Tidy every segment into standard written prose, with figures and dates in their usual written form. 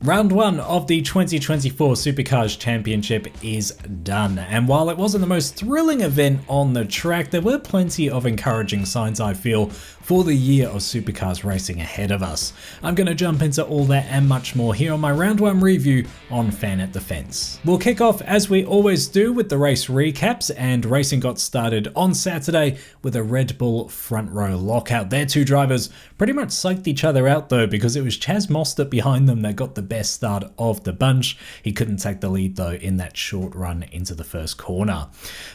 Round 1 of the 2024 Supercars Championship is done, and while it wasn't the most thrilling event on the track, there were plenty of encouraging signs, I feel, for the year of Supercars racing ahead of us. I'm going to jump into all that and much more here on my Round 1 review on Fan at the Fence. We'll kick off as we always do with the race recaps, and racing got started on Saturday with a Red Bull front row lockout. Their two drivers pretty much psyched each other out though, because it was Chaz Mostert behind them that got the best start of the bunch. He couldn't take the lead though in that short run into the first corner.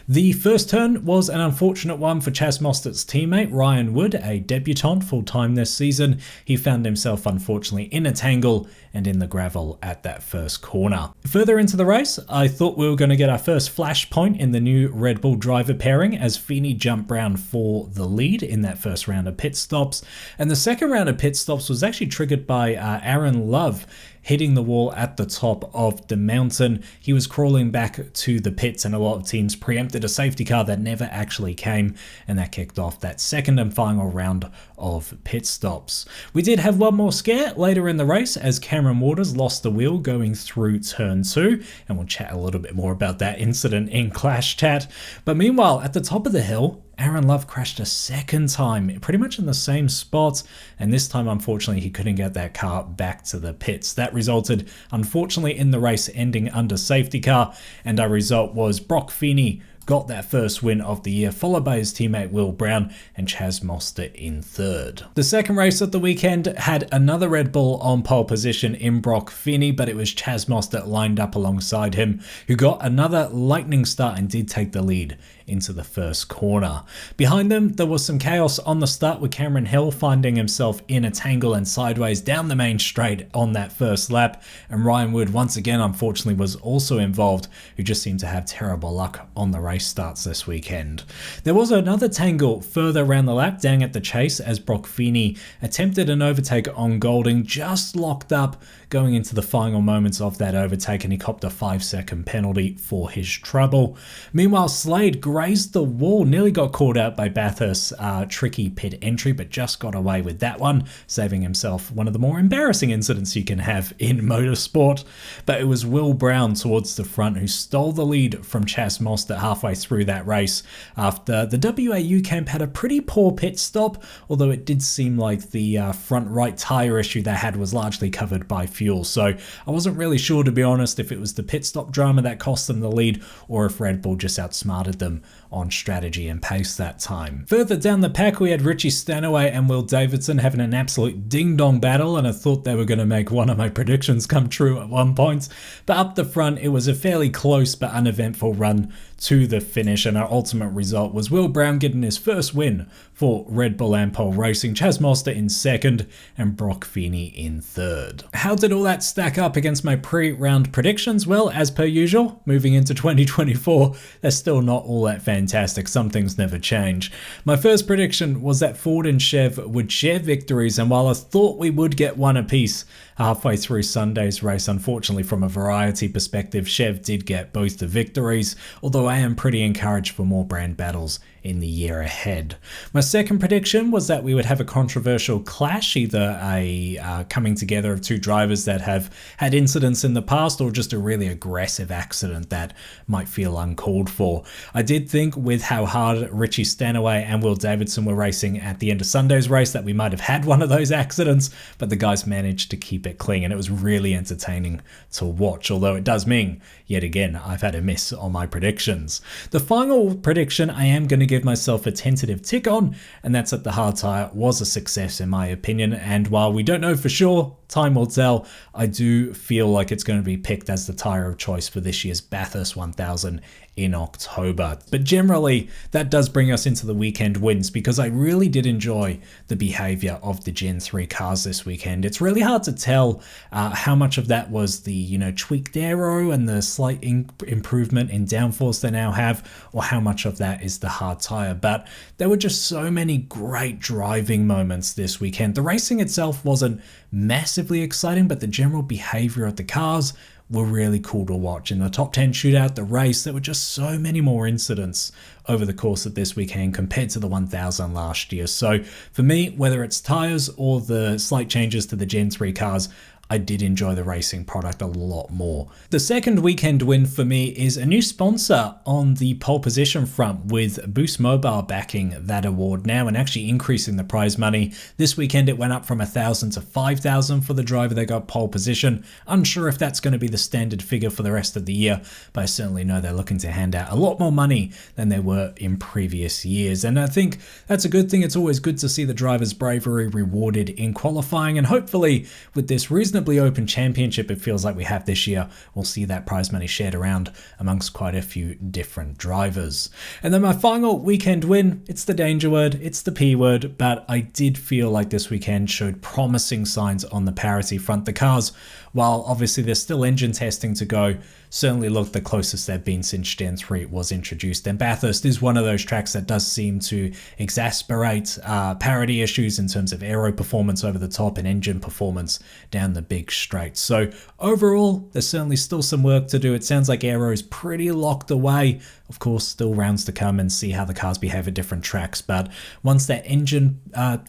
The first turn was an unfortunate one for Chaz Mostert's teammate Ryan Wood, a debutant full-time this season. He found himself unfortunately in a tangle and in the gravel at that first corner. Further into the race, I thought we were going to get our first flashpoint in the new Red Bull driver pairing as Feeney jumped Brown for the lead in that first round of pit stops. And the second round of pit stops was actually triggered by Aaron Love hitting the wall at the top of the mountain. He was crawling back to the pits and a lot of teams preempted a safety car that never actually came, and that kicked off that second and final round of pit stops. We did have one more scare later in the race as Cameron Waters lost the wheel going through turn 2, and we'll chat a little bit more about that incident in Clash Chat. But meanwhile, at the top of the hill, Aaron Love crashed a second time, pretty much in the same spot, and this time unfortunately he couldn't get that car back to the pits. That resulted unfortunately in the race ending under safety car, and our result was Brock Feeney got that first win of the year, followed by his teammate Will Brown and Chaz Mostert in third. The second race of the weekend had another Red Bull on pole position in Brock Feeney, but it was Chaz Mostert lined up alongside him, who got another lightning start and did take the lead into the first corner. Behind them, there was some chaos on the start with Cameron Hill finding himself in a tangle and sideways down the main straight on that first lap, and Ryan Wood once again unfortunately was also involved, who just seemed to have terrible luck on the race starts this weekend. There was another tangle further around the lap down at the chase as Brock Feeney attempted an overtake on Golding, just locked up going into the final moments of that overtake, and he copped a 5-second penalty for his trouble. Meanwhile, Slade grazed the wall, nearly got caught out by Bathurst's tricky pit entry, but just got away with that one, saving himself one of the more embarrassing incidents you can have in motorsport. But it was Will Brown towards the front who stole the lead from Chaz Mostert halfway through that race after the WAU camp had a pretty poor pit stop, although it did seem like the front right tyre issue they had was largely covered by fuel. So I wasn't really sure, to be honest, if it was the pit stop drama that cost them the lead or if Red Bull just outsmarted them on strategy and pace that time. Further down the pack, we had Richie Stanaway and Will Davidson having an absolute ding-dong battle, and I thought they were going to make one of my predictions come true at one point. But up the front, it was a fairly close but uneventful run to the finish, and our ultimate result was Will Brown getting his first win for Red Bull Ampol Racing, Chaz Mostert in second, and Brock Feeney in third. How did all that stack up against my pre-round predictions? Well, as per usual, moving into 2024, they're still not all that fantastic. Some things never change. My first prediction was that Ford and Chev would share victories, and while I thought we would get one apiece halfway through Sunday's race, unfortunately from a variety perspective, Chev did get both the victories, although I am pretty encouraged for more brand battles in the year ahead. My second prediction was that we would have a controversial clash, either a coming together of two drivers that have had incidents in the past or just a really aggressive accident that might feel uncalled for. I did think with how hard Richie Stanaway and Will Davidson were racing at the end of Sunday's race that we might have had one of those accidents, but the guys managed to keep it clean and it was really entertaining to watch, although it does mean, yet again, I've had a miss on my predictions. The final prediction I am going to give myself a tentative tick on, and that's that the hard tyre was a success in my opinion, and while we don't know for sure, time will tell, I do feel like it's going to be picked as the tyre of choice for this year's Bathurst 1000 in October. But generally, that does bring us into the weekend wins, because I really did enjoy the behavior of the Gen 3 cars this weekend. It's really hard to tell how much of that was the tweaked aero and the slight improvement in downforce they now have, or how much of that is the hard tyre. But there were just so many great driving moments this weekend. The racing itself wasn't massively exciting, but the general behavior of the cars were really cool to watch. In the top 10 shootout, the race, there were just so many more incidents over the course of this weekend compared to the 1000 last year. So for me, whether it's tyres or the slight changes to the Gen 3 cars, I I did enjoy the racing product a lot more. The second weekend win for me is a new sponsor on the pole position front, with Boost Mobile backing that award now and actually increasing the prize money. This weekend it went up from 1,000 to 5,000 for the driver that got pole position. Unsure if that's going to be the standard figure for the rest of the year, but I certainly know they're looking to hand out a lot more money than they were in previous years. And I think that's a good thing. It's always good to see the driver's bravery rewarded in qualifying, and hopefully with this reasonably open championship it feels like we have this year, we'll see that prize money shared around amongst quite a few different drivers. And then my final weekend win, it's the danger word, it's the P word, but I did feel like this weekend showed promising signs on the parity front. The cars, while obviously there's still engine testing to go, certainly look the closest they've been since Gen 3 was introduced. And Bathurst is one of those tracks that does seem to exacerbate parity issues in terms of aero performance over the top and engine performance down the big straight. So overall, there's certainly still some work to do. It sounds like aero is pretty locked away. Of course, still rounds to come and see how the cars behave at different tracks. But once that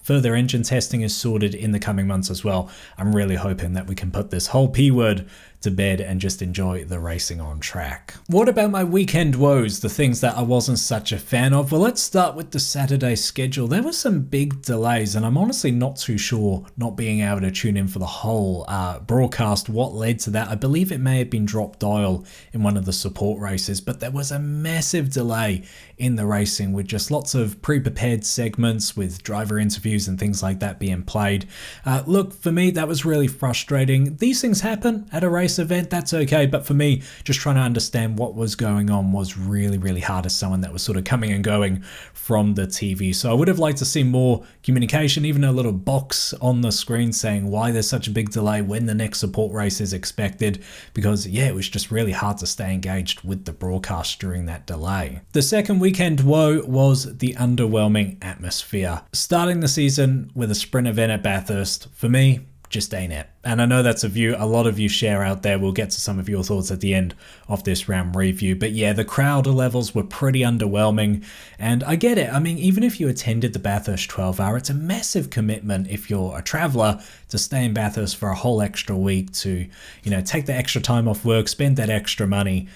further engine testing is sorted in the coming months as well, I'm really hoping that we can put this whole P word to bed and just enjoy the racing on track. What about my weekend woes, the things that I wasn't such a fan of? Well, let's start with the Saturday schedule. There were some big delays, and I'm honestly not too sure, not being able to tune in for the whole broadcast, what led to that. I believe it may have been drop dial in one of the support races, but there was a massive delay in the racing with just lots of pre-prepared segments with driver interviews and things like that being played. Look, for me, that was really frustrating. These things happen at a race event, that's okay, but for me, just trying to understand what was going on was really, really hard as someone that was sort of coming and going from the TV. So I would have liked to see more communication, even a little box on the screen saying why there's such a big delay, when the next support race is expected, because yeah, it was just really hard to stay engaged with the broadcast during that delay. The second weekend woe was the underwhelming atmosphere. Starting the season with a sprint event at Bathurst, for me, just ain't it. And I know that's a view a lot of you share out there. We'll get to some of your thoughts at the end of this round review. But yeah, the crowd levels were pretty underwhelming. And I get it. I mean, even if you attended the Bathurst 12-hour, it's a massive commitment if you're a traveler to stay in Bathurst for a whole extra week to, take the extra time off work, spend that extra money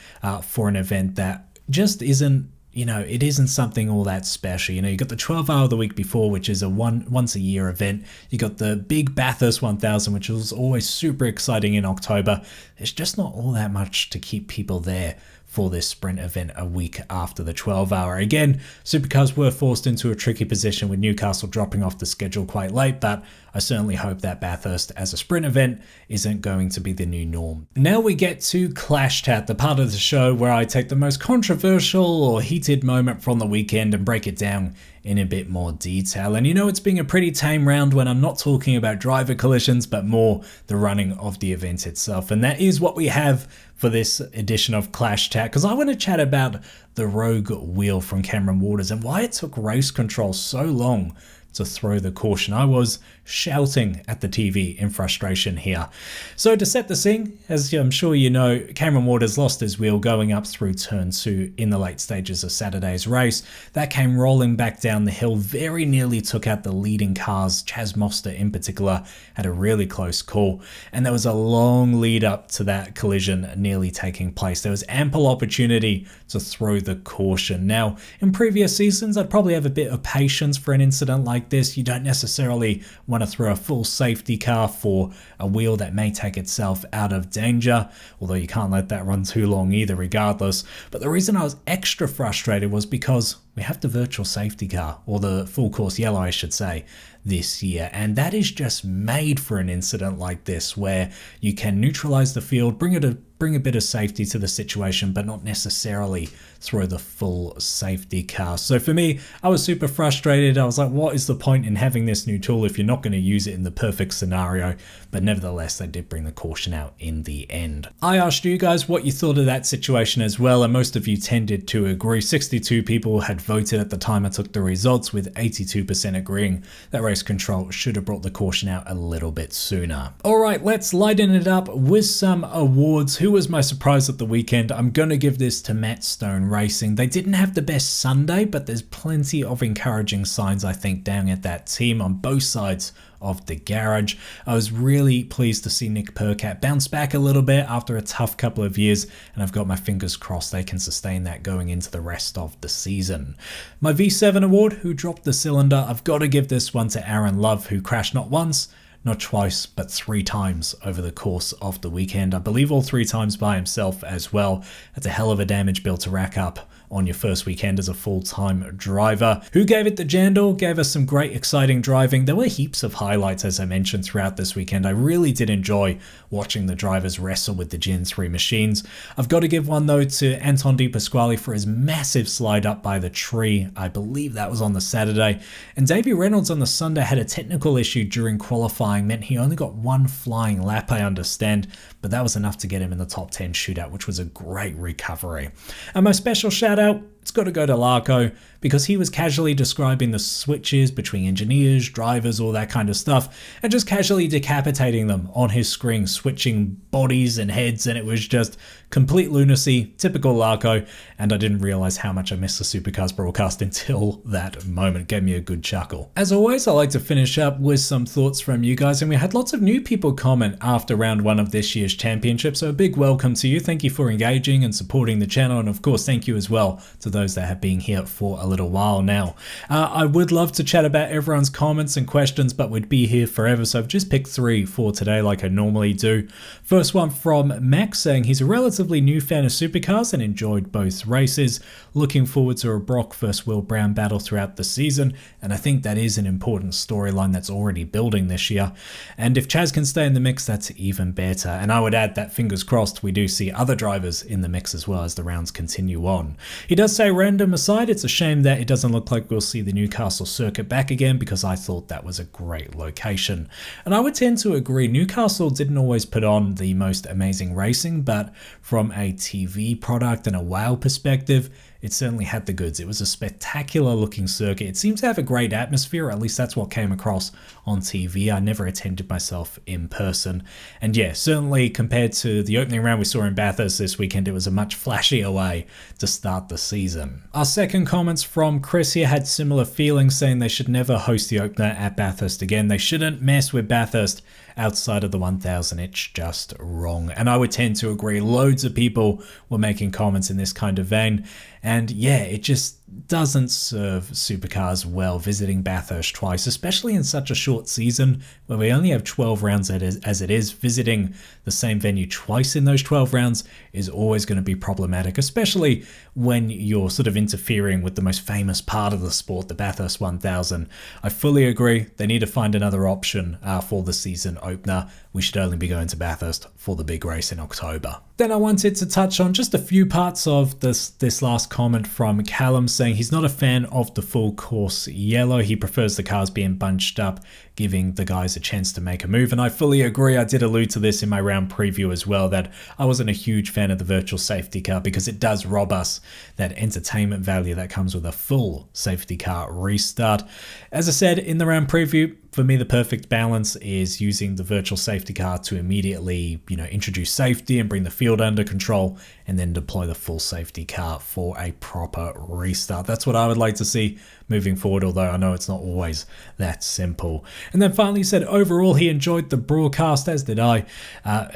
for an event that just isn't, it isn't something all that special. You got the 12-hour the week before, which is a once a year event. You got the big Bathurst 1000, which was always super exciting in October. There's just not all that much to keep people there for this sprint event a week after the 12-hour. Again, supercars were forced into a tricky position with Newcastle dropping off the schedule quite late, but I certainly hope that Bathurst as a sprint event isn't going to be the new norm. Now we get to Clash Chat, the part of the show where I take the most controversial or heated moment from the weekend and break it down in a bit more detail. And it's been a pretty tame round when I'm not talking about driver collisions, but more the running of the event itself. And that is what we have for this edition of Clash Chat, because I want to chat about the rogue wheel from Cameron Waters and why it took race control so long to throw the caution. I was shouting at the TV in frustration here. So to set the scene, as I'm sure you know, Cameron Waters lost his wheel going up through turn 2 in the late stages of Saturday's race. That came rolling back down the hill, very nearly took out the leading cars. Chaz Mostert in particular had a really close call, and there was a long lead up to that collision nearly taking place. There was ample opportunity to throw the caution. Now, in previous seasons, I'd probably have a bit of patience for an incident like this. You don't necessarily want to throw a full safety car for a wheel that may take itself out of danger, although you can't let that run too long either regardless. But the reason I was extra frustrated was because we have the virtual safety car, or the full course yellow I should say, this year, and that is just made for an incident like this where you can neutralize the field, bring a bit of safety to the situation, but not necessarily throw the full safety car. So for me, I was super frustrated. I was like, what is the point in having this new tool if you're not going to use it in the perfect scenario? But nevertheless, they did bring the caution out in the end. I asked you guys what you thought of that situation as well, and most of you tended to agree. 62 people had voted at the time I took the results, with 82% agreeing that race control should have brought the caution out a little bit sooner. Alright, let's lighten it up with some awards. Who was my surprise at the weekend? I'm going to give this to Matt Stone Racing. They didn't have the best Sunday, but there's plenty of encouraging signs, I think, down at that team on both sides of the garage. I was really pleased to see Nick Percat bounce back a little bit after a tough couple of years, and I've got my fingers crossed they can sustain that going into the rest of the season. My V7 award, who dropped the cylinder, I've got to give this one to Aaron Love, who crashed not once, not twice, but 3 times over the course of the weekend. I believe all 3 times by himself as well. That's a hell of a damage bill to rack up on your first weekend as a full-time driver. Who gave it the Jandor, gave us some great exciting driving. There were heaps of highlights, as I mentioned, throughout this weekend. I really did enjoy watching the drivers wrestle with the Gen 3 machines. I've got to give one though to Anton De Pasquale for his massive slide up by the tree. I believe that was on the Saturday. And Davey Reynolds on the Sunday had a technical issue during qualifying, meant he only got 1 flying lap, I understand, but that was enough to get him in the top 10 shootout, which was a great recovery. And my special shout out, it's got to go to Larko, because he was casually describing the switches between engineers, drivers, all that kind of stuff, and just casually decapitating them on his screen, switching bodies and heads, and it was just complete lunacy, typical Larko, and I didn't realize how much I missed the Supercars broadcast until that moment. Gave me a good chuckle. As always, I like to finish up with some thoughts from you guys, and we had lots of new people comment after round 1 of this year's championship, so a big welcome to you. Thank you for engaging and supporting the channel, and of course, thank you as well to those that have been here for a little while now. I would love to chat about everyone's comments and questions, but we'd be here forever, so I've just picked 3 for today like I normally do. First one from Max, saying he's a relatively new fan of supercars and enjoyed both races. Looking forward to a Brock vs Will Brown battle throughout the season, and I think that is an important storyline that's already building this year. And if Chaz can stay in the mix, that's even better. And I would add that, fingers crossed, we do see other drivers in the mix as well as the rounds continue on. He does say, random aside, it's a shame that it doesn't look like we'll see the Newcastle circuit back again, because I thought that was a great location. And I would tend to agree, Newcastle didn't always put on the most amazing racing, but from a TV product and a wow perspective, it certainly had the goods. It was a spectacular looking circuit. It seemed to have a great atmosphere, at least that's what came across on TV. I never attended myself in person. And yeah, certainly compared to the opening round we saw in Bathurst this weekend, it was a much flashier way to start the season. Our second comments from Chris here had similar feelings, saying they should never host the opener at Bathurst again. They shouldn't mess with Bathurst outside of the 1000. It's just wrong. And I would tend to agree. Loads of people were making comments in this kind of vein. And yeah, it just doesn't serve supercars well visiting Bathurst twice, especially in such a short season where we only have 12 rounds as it is. Visiting the same venue twice in those 12 rounds is always going to be problematic, especially when you're sort of interfering with the most famous part of the sport, the Bathurst 1000. I fully agree. They need to find another option for the season opener. We should only be going to Bathurst for the big race in October. Then I wanted to touch on just a few parts of this last comment from Callum, saying he's not a fan of the full course yellow. He prefers the cars being bunched up, giving the guys a chance to make a move. And I fully agree. I did allude to this in my round preview as well, that I wasn't a huge fan of the virtual safety car because it does rob us that entertainment value that comes with a full safety car restart. As I said in the round preview, for me, the perfect balance is using the virtual safety car to immediately, introduce safety and bring the field under control, and then deploy the full safety car for a proper restart. That's what I would like to see moving forward, although I know it's not always that simple. And then finally, he said overall he enjoyed the broadcast, as did I,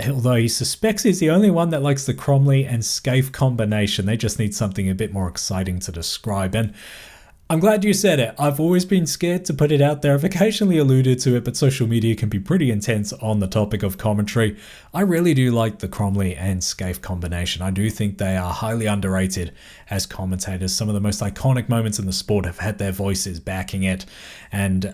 although he suspects he's the only one that likes the Cromley and Scaife combination. They just need something a bit more exciting to describe. And I'm glad you said it. I've always been scared to put it out there. I've occasionally alluded to it, but social media can be pretty intense on the topic of commentary. I really do like the Cromley and Scaife combination. I do think they are highly underrated as commentators. Some of the most iconic moments in the sport have had their voices backing it. And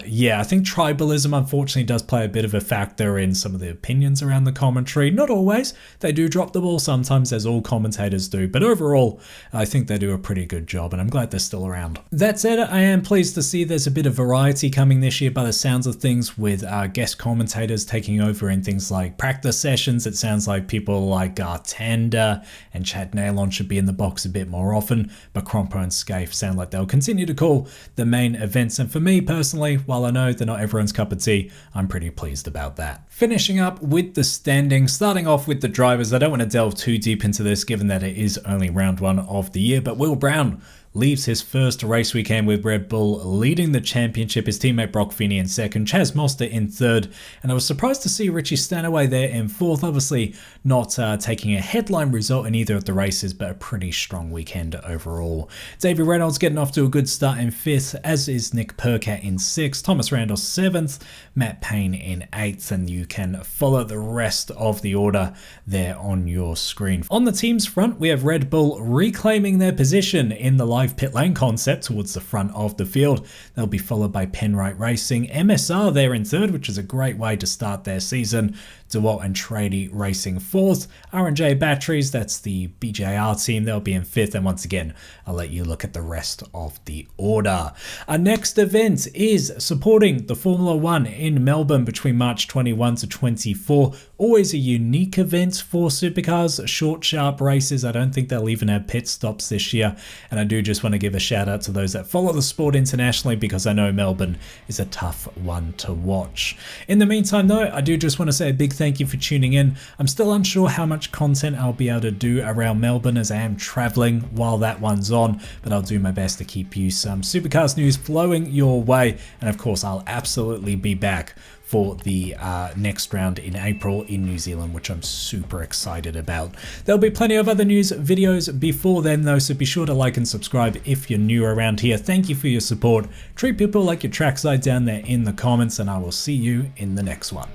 yeah, I think tribalism unfortunately does play a bit of a factor in some of the opinions around the commentary. Not always. They do drop the ball sometimes, as all commentators do. But overall, I think they do a pretty good job, and I'm glad they're still around. That said, I am pleased to see there's a bit of variety coming this year by the sounds of things, with guest commentators taking over in things like practice sessions. It sounds like people like Tanda and Chad Nailon should be in the box a bit more often, but Crompo and Scaife sound like they'll continue to call the main events. And for me personally, while I know they're not everyone's cup of tea, I'm pretty pleased about that. Finishing up with the standings, starting off with the drivers. I don't want to delve too deep into this given that it is only round 1 of the year, but Will Brown leaves his first race weekend with Red Bull leading the championship. His teammate Brock Feeney in second, Chaz Mostert in third, and I was surprised to see Richie Stanaway there in fourth. Obviously not taking a headline result in either of the races, but a pretty strong weekend overall. Davey Reynolds getting off to a good start in fifth, as is Nick Percat in sixth, Thomas Randall seventh, Matt Payne in eighth, and you can follow the rest of the order there on your screen. On the team's front, we have Red Bull reclaiming their position in the live pit lane concept towards the front of the field. They'll be followed by Penrite Racing, MSR there in third, which is a great way to start their season. DeWalt and Trady Racing fourth, R&J Batteries, that's the BJR team, they'll be in fifth, and once again, I'll let you look at the rest of the order. Our next event is supporting the Formula One in Melbourne between March 21 to 24. Always a unique event for supercars, short, sharp races. I don't think they'll even have pit stops this year, and I do just want to give a shout out to those that follow the sport internationally, because I know Melbourne is a tough one to watch. In the meantime though, I do just want to say a big thank you for tuning in. I'm still unsure how much content I'll be able to do around Melbourne, as I am traveling while that one's on, but I'll do my best to keep you some supercars news flowing your way, and of course I'll absolutely be back for the next round in April in New Zealand, which I'm super excited about. There'll be plenty of other news videos before then though, so be sure to like and subscribe if you're new around here. Thank you for your support. Treat people like your trackside down there in the comments, and I will see you in the next one.